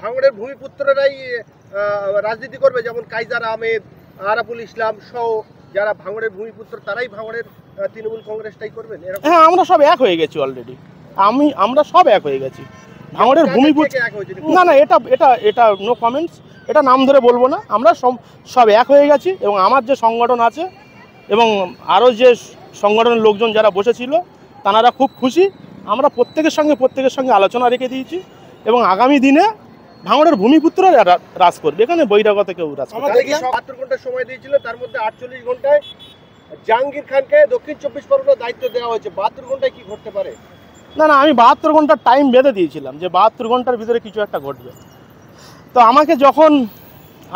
ভাঙড়ের ভূমিপুত্ররাই রাজনীতি করবে, যেমন কাইজার আহমেদ, আরাফুল ইসলাম সহ যারা ভাঙড়ের ভূমিপুত্র তারাই ভাঙড়ের তৃণমূল কংগ্রেসটাই করবেন? হ্যাঁ, আমরা সব এক হয়ে গেছি অলরেডি। আমরা সব এক হয়ে গেছি। ভাঙড়ের ভূমিপুত্র না না, এটা এটা এটা নো কমেন্টস, এটা নাম ধরে বলবো না। আমরা সব এক হয়ে গেছি এবং আমার যে সংগঠন আছে এবং আরও যে সংগঠনের লোকজন যারা বসেছিল তারা খুব খুশি। আমরা প্রত্যেকের সঙ্গে আলোচনা রেখে দিয়েছি এবং আগামী দিনে ভাঙড়ের ভূমিপুত্র রাজ করবে, এখানে বহিরাগত কেউ রাজ করবে। 72 ঘন্টা সময় দিয়েছিল, তার মধ্যে 48 ঘন্টায় জাহাঙ্গীর খানকে দক্ষিণ 24 পরগনার দায়িত্ব দেওয়া হয়েছে। 72 ঘন্টায় কি ঘটতে পারে? না না, আমি 72 ঘন্টার টাইম বেঁধে দিয়েছিলাম যে 72 ঘন্টার ভিতরে কিছু একটা ঘটবে। তো আমাকে যখন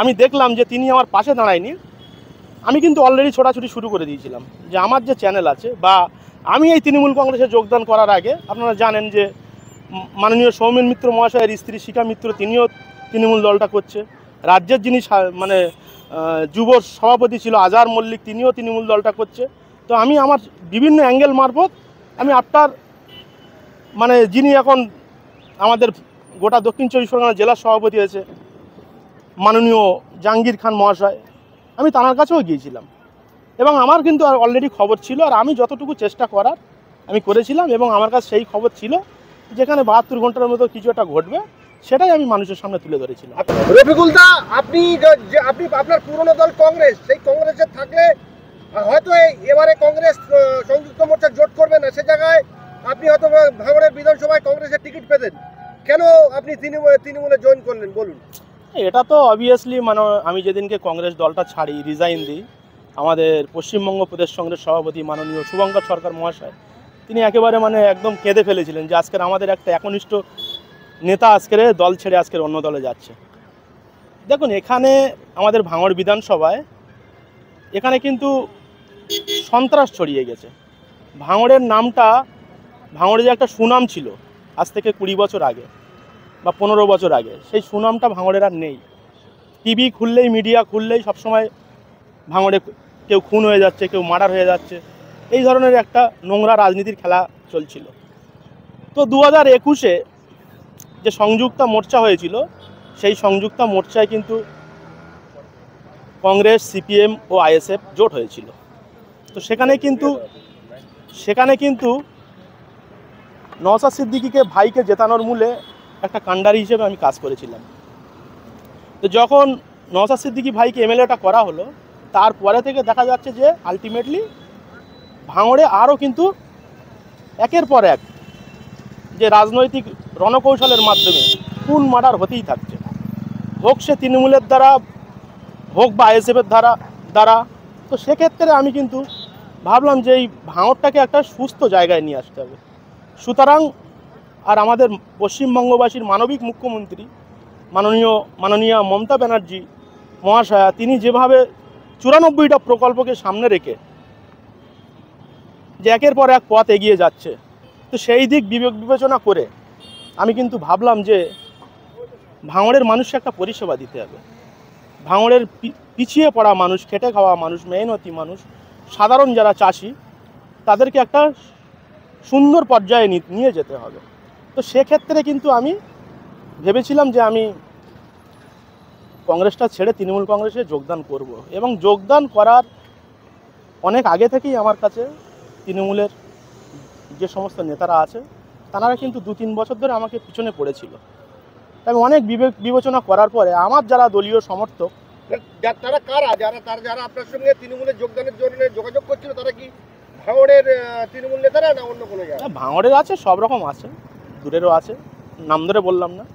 আমি দেখলাম যে তিনি আমার পাশে দাঁড়ায়নি, আমি কিন্তু অলরেডি ছোটাছুটি শুরু করে দিয়েছিলাম যে আমার যে চ্যানেল আছে বা আমি এই তৃণমূল কংগ্রেসে যোগদান করার আগে আপনারা জানেন যে মাননীয় সৌমেন মিত্র মহাশয়ের স্ত্রী শিখা মিত্র তিনিও তৃণমূল দলটা করছে। রাজ্যের যিনি মানে যুব সভাপতি ছিল আজহার মল্লিক, তিনিও তৃণমূল দলটা করছে। তো আমি আমার বিভিন্ন অ্যাঙ্গেল মারফত আমি আপনার মানে যিনি এখন আমাদের গোটা দক্ষিণ 24 পরগনা জেলার সভাপতি হয়েছে মাননীয় জাহাঙ্গীর খান মহাশয়, আমি তাঁর কাছেও গিয়েছিলাম এবং আমার কিন্তু অলরেডি খবর ছিল আর আমি যতটুকু চেষ্টা করার আমি করেছিলাম এবং আমার কাছে সেই খবর ছিল যেখানে 72 ঘন্টার মতো কিছু একটা ঘটবে, সেটাই আমি মানুষের সামনে তুলে ধরেছিলাম। রফিকুল দা, আপনি আপনার পুরনো দল কংগ্রেস, সেই কংগ্রেসে থাকলে হয়তো এবারে কংগ্রেস সংযুক্ত মোর্চা জোট করবে না, সে জায়গায় আপনি হয়তো ভাঙড়ের বিধানসভায় কংগ্রেসের টিকিট পেতেন, কেন আপনি তৃণমূলে জয়েন করলেন বলুন? এটা তো অবভিয়াসলি মানে আমি যেদিনকে কংগ্রেস দলটা ছাড়ি, রিজাইন দিই, আমাদের পশ্চিমবঙ্গ প্রদেশ কংগ্রেস সভাপতি মাননীয় শুভঙ্কর সরকার মহাশয় তিনি একেবারে মানে একদম কেঁদে ফেলেছিলেন যে আজকের আমাদের একটা একনিষ্ঠ নেতা আজকের দল ছেড়ে আজকের অন্য দলে যাচ্ছে। দেখুন, এখানে আমাদের ভাঙড় বিধানসভায় এখানে কিন্তু সন্ত্রাস ছড়িয়ে গেছে। ভাঙড়ের নামটা, ভাঙড়ে যে একটা সুনাম ছিল আজ থেকে 20 বছর আগে বা 15 বছর আগে, সেই সুনামটা ভাঙড়ের আর নেই। টিভি খুললেই, মিডিয়া খুললেই সবসময় ভাঙড়ে কেউ খুন হয়ে যাচ্ছে, কেউ মার্ডার হয়ে যাচ্ছে, এই ধরনের একটা নোংরা রাজনীতির খেলা চলছিল। তো 2021-এ যে সংযুক্ত মোর্চা হয়েছিল, সেই সংযুক্ত মোর্চায় কিন্তু কংগ্রেস, সিপিএম ও আইএসএফ জোট হয়েছিল। তো সেখানে কিন্তু নওশাদ সিদ্দিকীকে ভাইকে জেতানোর মূলে একটা কাণ্ডারি হিসেবে আমি কাজ করেছিলাম। তো যখন নওশাদ সিদ্দিকী ভাইকে এমএলএটা করা হলো, তারপরে থেকে দেখা যাচ্ছে যে আলটিমেটলি ভাঙড়ে আরও কিন্তু একের পর এক যে রাজনৈতিক রণকৌশলের মাধ্যমে খুন মার্ডার হতেই থাকছে, হোক সে তৃণমূলের দ্বারা হোক বা আইএসএফের দ্বারা। তো সেক্ষেত্রে আমি কিন্তু ভাবলাম যে এই ভাঙড়টাকে একটা সুস্থ জায়গায় নিয়ে আসতে হবে। সুতরাং আর আমাদের পশ্চিমবঙ্গবাসীর মানবিক মুখ্যমন্ত্রী মাননীয় মমতা ব্যানার্জি মহাশয়া তিনি যেভাবে 94টা প্রকল্পকে সামনে রেখে যে একের পর এক পথ এগিয়ে যাচ্ছে, তো সেই দিক বিবেচনা করে আমি কিন্তু ভাবলাম যে ভাঙড়ের মানুষকে একটা পরিষেবা দিতে হবে। ভাঙড়ের পিছিয়ে পড়া মানুষ, খেটে খাওয়া মানুষ, মেহনতি মানুষ, সাধারণ যারা চাষি, তাদেরকে একটা সুন্দর পর্যায়ে নিয়ে যেতে হবে। তো সেক্ষেত্রে কিন্তু আমি ভেবেছিলাম যে আমি কংগ্রেসটা ছেড়ে তৃণমূল কংগ্রেসে যোগদান করব এবং যোগদান করার অনেক আগে থেকেই আমার কাছে তৃণমূলের যে সমস্ত নেতারা আছে তারা কিন্তু 2-3 বছর ধরে আমাকে পিছনে পড়েছিল। তাই অনেক বিবেচনা করার পরে আমার যারা দলীয় সমর্থক, তারা কারা, যারা আপনার সঙ্গে তৃণমূলে যোগদানের জন্য যোগাযোগ করছিল, তারা কি ভাঙড়ের তৃণমূল নেতারা না অন্য কোনো জায়গায়? ভাঙড়ের আছে, সব রকম আছে, দূরেরও আছে, নাম ধরে বললাম না।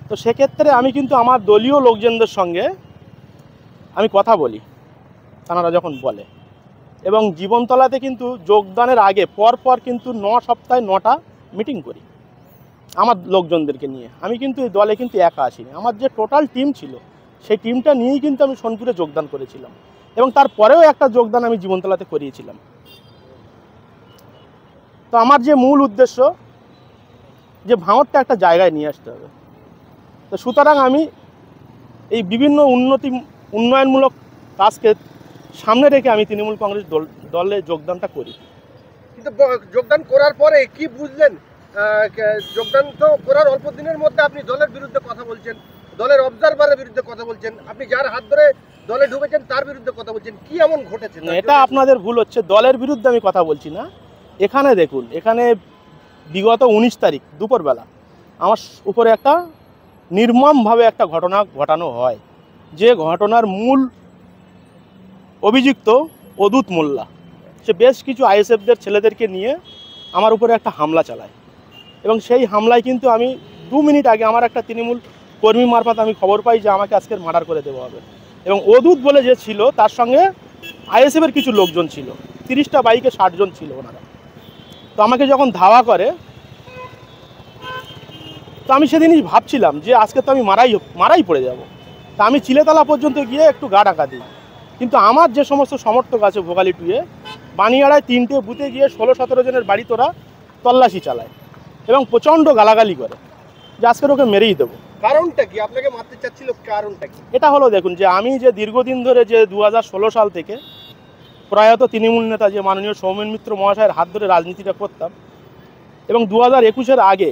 তো সেক্ষেত্রে আমি কিন্তু আমার দলীয় লোকজনদের সঙ্গে আমি কথা বলি তারা যখন বলে, এবং জীবনতলাতে কিন্তু যোগদানের আগে পর কিন্তু 9 সপ্তাহে 9টা মিটিং করি আমার লোকজনদেরকে নিয়ে। আমি কিন্তু এই দলে কিন্তু একা আসিনি, আমার যে টোটাল টিম ছিল সেই টিমটা নিয়েই কিন্তু আমি সোনপুরে যোগদান করেছিলাম এবং তারপরেও একটা যোগদান আমি জীবনতলাতে করিয়েছিলাম। তো আমার যে মূল উদ্দেশ্য যে ভাঙড়টা একটা জায়গায় নিয়ে আসতে হবে। তো সুতরাং আমি এই বিভিন্ন উন্নয়নমূলক কাজকে সামনে রেখে আমি তৃণমূল কংগ্রেস দলে যোগদানটা করি। কিন্তু যোগদান করার পরে কি বুঝলেন যোগদান তো করার অল্প দিনের মধ্যে আপনি দলের বিরুদ্ধে কথা বলছেন, দলের অবজারভারের বিরুদ্ধে কথা বলছেন, আপনি যার হাত ধরে দলে ঢুকেছেন তার বিরুদ্ধে কথা বলছেন, কি এমন ঘটেছে? এটা আপনাদের ভুল হচ্ছে, দলের বিরুদ্ধে আমি কথা বলছি না। এখানে দেখুন, এখানে বিগত 19 তারিখ দুপুরবেলা আমার উপরে একটা নির্মমভাবে একটা ঘটনা ঘটানো হয়, যে ঘটনার মূল অভিযুক্ত অদূত মোল্লা, সে বেশ কিছু আইএসএফদের ছেলেদেরকে নিয়ে আমার উপরে একটা হামলা চালায়। এবং সেই হামলায় কিন্তু আমি 2 মিনিট আগে আমার একটা তৃণমূল কর্মী মারফত আমি খবর পাই যে আমাকে আজকের মার্ডার করে দেওয়া হবে। এবং অদূত বলে যে ছিল, তার সঙ্গে আইএসএফের কিছু লোকজন ছিল, 30টা বাইকে 60 জন ছিল ওনারা। তো আমাকে যখন ধাওয়া করে, তো আমি সেদিনই ভাবছিলাম যে আজকে তো আমি মারাই পড়ে যাব। তা আমি চিলেতলা পর্যন্ত গিয়ে একটু গা ঢাকা দিই, কিন্তু আমার যে সমস্ত সমর্থক আছে ভোগালী টুয়ে, বানিয়াড়ায় 3টে বুথে গিয়ে 16-17 জনের বাড়ি তোরা তল্লাশি চালায় এবং প্রচণ্ড গালাগালি করে যে আজকের ওকে মেরেই দেবো। কারণটা কি? আপনাকে মারতে চাচ্ছিল, কারণটা কি? এটা হলো দেখুন, যে আমি যে দীর্ঘদিন ধরে যে 2016 সাল থেকে প্রয়াত তৃণমূল নেতা যে মাননীয় সৌমেন মিত্র মহাশয়ের হাত ধরে রাজনীতিটা করতাম, এবং 2021-এর আগে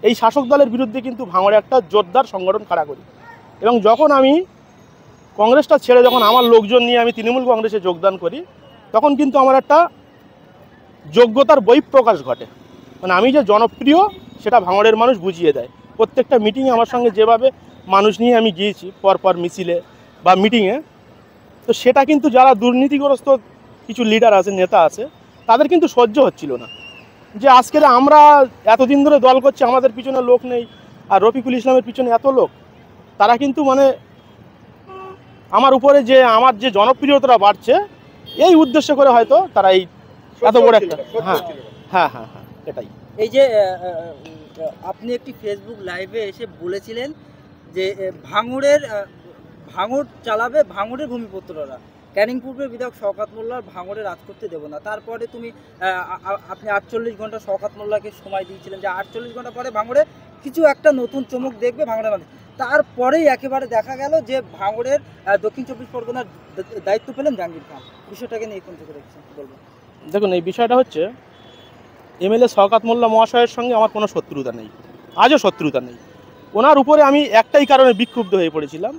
এই শাসক দলের বিরুদ্ধে কিন্তু ভাঙড়ে একটা জোরদার সংগঠন খাড়া করি। এবং যখন আমি কংগ্রেসটা ছেড়ে যখন আমার লোকজন নিয়ে আমি তৃণমূল কংগ্রেসে যোগদান করি, তখন কিন্তু আমার একটা যোগ্যতার বহিঃপ্রকাশ ঘটে। মানে আমি যে জনপ্রিয় সেটা ভাঙড়ের মানুষ বুঝিয়ে দেয়। প্রত্যেকটা মিটিংয়ে আমার সঙ্গে যেভাবে মানুষ নিয়ে আমি গিয়েছি পরপর মিছিলে বা মিটিংয়ে, তো সেটা কিন্তু যারা দুর্নীতিগ্রস্ত কিছু লিডার আছে, নেতা আছে, তাদের কিন্তু সহ্য হচ্ছিল না যে আজকের আমরা এতদিন ধরে দল করছি, আমাদের পিছনে লোক নেই, আর রফিকুল ইসলামের পিছনে এত লোক। তারা কিন্তু মানে আমার উপরে যে আমার যে জনপ্রিয়তা বাড়ছে, এই উদ্দেশ্য করে হয়তো তারা এই এত বড় একটা হ্যাঁ, এটাই। এই যে আপনি একটি ফেসবুক লাইভে এসে বলেছিলেন যে ভাঙড় চালাবে ভাঙড়ের ভূমিপুত্ররা, ক্যানিং পূর্বের বিধায়ক শওকত মোল্লার ভাঙড়ে রাজ করতে দেবো না। তারপরে আপনি 48 ঘন্টা শওকত মোল্লাকে সময় দিয়েছিলেন যে 48 ঘন্টা পরে ভাঙড়ে কিছু একটা নতুন চমক দেখবে ভাঙড়ের মানুষ। তারপরেই একেবারে দেখা গেল যে ভাঙড়ের দক্ষিণ 24 পরগনার দায়িত্ব পেলেন জাহাঙ্গীর খান। বিষয়টাকে নিয়ে কোন চোখে দেখছেন বলবেন? দেখুন, এই বিষয়টা হচ্ছে, এমএলএ শওকত মোল্লা মহাশয়ের সঙ্গে আমার কোনো শত্রুতা নেই, আজও শত্রুতা নেই। ওনার উপরে আমি একটাই কারণে বিক্ষুব্ধ হয়ে পড়েছিলাম,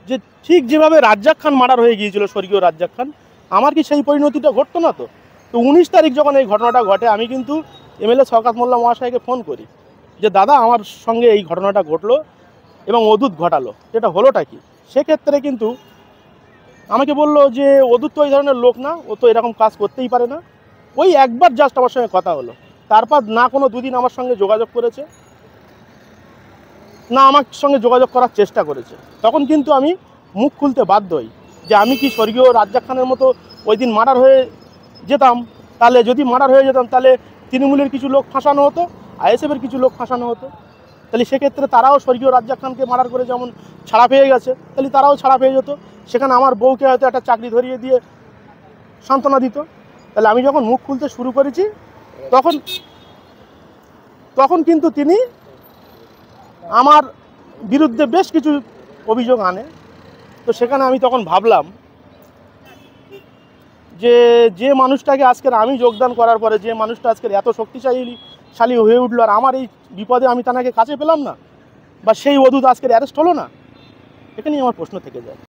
যে ঠিক যেভাবে রাজ্জাক খান মার্ডার হয়ে গিয়েছিল, স্বর্গীয় রাজ্জাক খান, আমার কি সেই পরিণতিটা ঘটতো না? তো 19 তারিখ যখন এই ঘটনাটা ঘটে, আমি কিন্তু এমএলএ শওকত মোল্লা মহাশয়কে ফোন করি যে দাদা, আমার সঙ্গে এই ঘটনাটা ঘটলো এবং অদূত ঘটালো, যেটা হলোটা কি? সেক্ষেত্রে কিন্তু আমাকে বললো যে অদূত তো এই ধরনের লোক না, ও তো এরকম কাজ করতেই পারে না। ওই একবার জাস্ট আমার সঙ্গে কথা হলো, তারপর না কোনো 2 দিন আমার সঙ্গে যোগাযোগ করেছে, না আমার সঙ্গে যোগাযোগ করার চেষ্টা করেছে। তখন কিন্তু আমি মুখ খুলতে বাধ্য হই যে আমি কি স্বর্গীয় রাজ্জাক খানের মতো ওই দিন মার্ডার হয়ে যেতাম? তাহলে যদি মার্ডার হয়ে যেতাম, তাহলে তৃণমূলের কিছু লোক ফাঁসানো হতো, আইএসএফের কিছু লোক ফাঁসানো হতো। তাহলে সেক্ষেত্রে তারাও স্বর্গীয় রাজ্জাক খানকে মার্ডার করে যেমন ছাড়া পেয়ে গেছে, তাহলে তারাও ছাড়া পেয়ে যেত। সেখানে আমার বউকে হয়তো একটা চাকরি ধরিয়ে দিয়ে সান্ত্বনা দিত। তাহলে আমি যখন মুখ খুলতে শুরু করেছি, তখন কিন্তু তিনি আমার বিরুদ্ধে বেশ কিছু অভিযোগ আনে। তো সেখানে আমি তখন ভাবলাম যে মানুষটাকে আজকের আমি যোগদান করার পরে, যে মানুষটা আজকের এত শক্তিশালী হয়ে উঠলো, আর আমার এই বিপদে আমি তাকে কাছে পেলাম না, বা সেই অদূত আজকের অ্যারেস্ট হলো না, এখানেই আমার প্রশ্ন থেকে যায়।